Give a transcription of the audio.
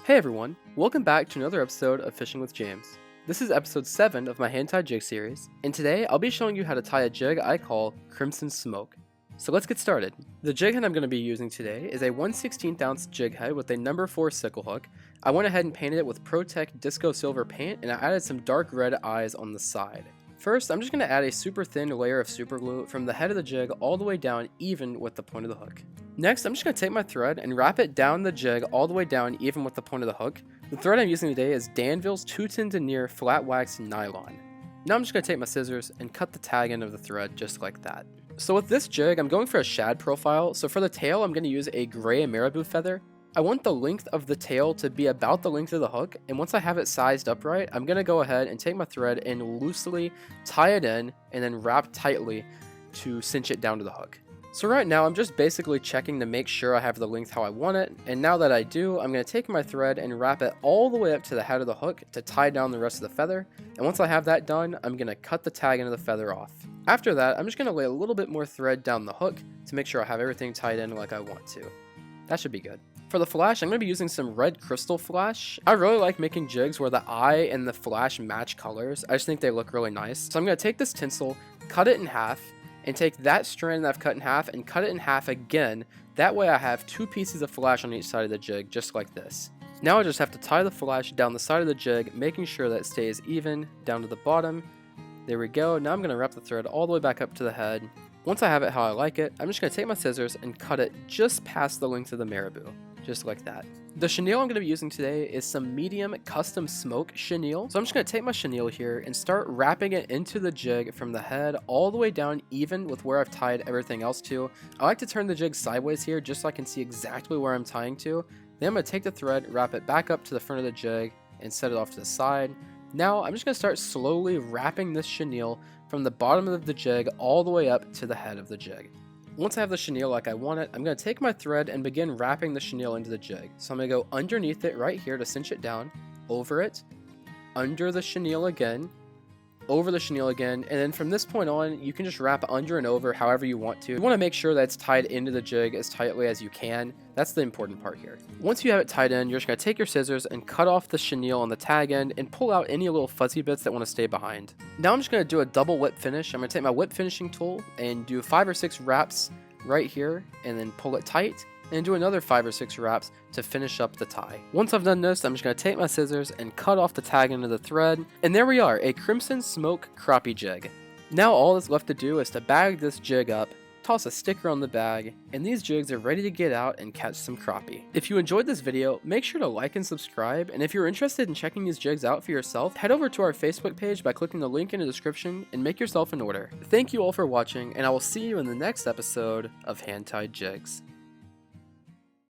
Hey everyone, welcome back to another episode of Fishing with James. This is episode 7 of my hand-tied jig series, and today I'll be showing you how to tie a jig I call Crimson Smoke. So let's get started. The jig head I'm going to be using today is a 1/16 ounce jig head with a number 4 sickle hook. I went ahead and painted it with ProTec Disco Silver paint, and I added some dark red eyes on the side. First, I'm just going to add a super thin layer of superglue from the head of the jig all the way down even with the point of the hook. Next, I'm just going to take my thread and wrap it down the jig all the way down even with the point of the hook. The thread I'm using today is Danville's 210 denier flat wax nylon. Now I'm just going to take my scissors and cut the tag end of the thread just like that. So with this jig, I'm going for a shad profile, so for the tail I'm going to use a gray Marabou feather. I want the length of the tail to be about the length of the hook, and once I have it sized up right, I'm going to go ahead and take my thread and loosely tie it in and then wrap tightly to cinch it down to the hook. So right now I'm just basically checking to make sure I have the length how I want it, and now that I do, I'm going to take my thread and wrap it all the way up to the head of the hook to tie down the rest of the feather, and once I have that done, I'm going to cut the tag end of the feather off. After that, I'm just going to lay a little bit more thread down the hook to make sure I have everything tied in like I want to. That should be good. For the flash, I'm going to be using some red crystal flash. I really like making jigs where the eye and the flash match colors. I just think they look really nice. So I'm going to take this tinsel, cut it in half, and take that strand that I've cut in half and cut it in half again. That way I have 2 pieces of flash on each side of the jig, just like this. Now I just have to tie the flash down the side of the jig, making sure that it stays even down to the bottom. There we go. Now I'm going to wrap the thread all the way back up to the head. Once I have it how I like it, I'm just going to take my scissors and cut it just past the length of the Marabou. Just like that. The chenille I'm going to be using today is some medium custom smoke chenille. So I'm just going to take my chenille here and start wrapping it into the jig from the head all the way down even with where I've tied everything else to. I like to turn the jig sideways here just so I can see exactly where I'm tying to. Then I'm going to take the thread, wrap it back up to the front of the jig, and set it off to the side. Now I'm just going to start slowly wrapping this chenille from the bottom of the jig all the way up to the head of the jig. Once I have the chenille like I want it, I'm going to take my thread and begin wrapping the chenille into the jig. So I'm going to go underneath it right here to cinch it down, over it, under the chenille again, over the chenille again, and then from this point on, you can just wrap under and over however you want to. You want to make sure that it's tied into the jig as tightly as you can. That's the important part here. Once you have it tied in, you're just going to take your scissors and cut off the chenille on the tag end and pull out any little fuzzy bits that want to stay behind. Now I'm just going to do a double whip finish. I'm going to take my whip finishing tool and do 5 or 6 wraps right here and then pull it tight, and do another 5 or 6 wraps to finish up the tie. Once I've done this, I'm just going to take my scissors and cut off the tag end of the thread, and there we are, a Crimson Smoke Crappie Jig. Now all that's left to do is to bag this jig up, toss a sticker on the bag, and these jigs are ready to get out and catch some crappie. If you enjoyed this video, make sure to like and subscribe, and if you're interested in checking these jigs out for yourself, head over to our Facebook page by clicking the link in the description and make yourself an order. Thank you all for watching, and I will see you in the next episode of Hand Tied Jigs.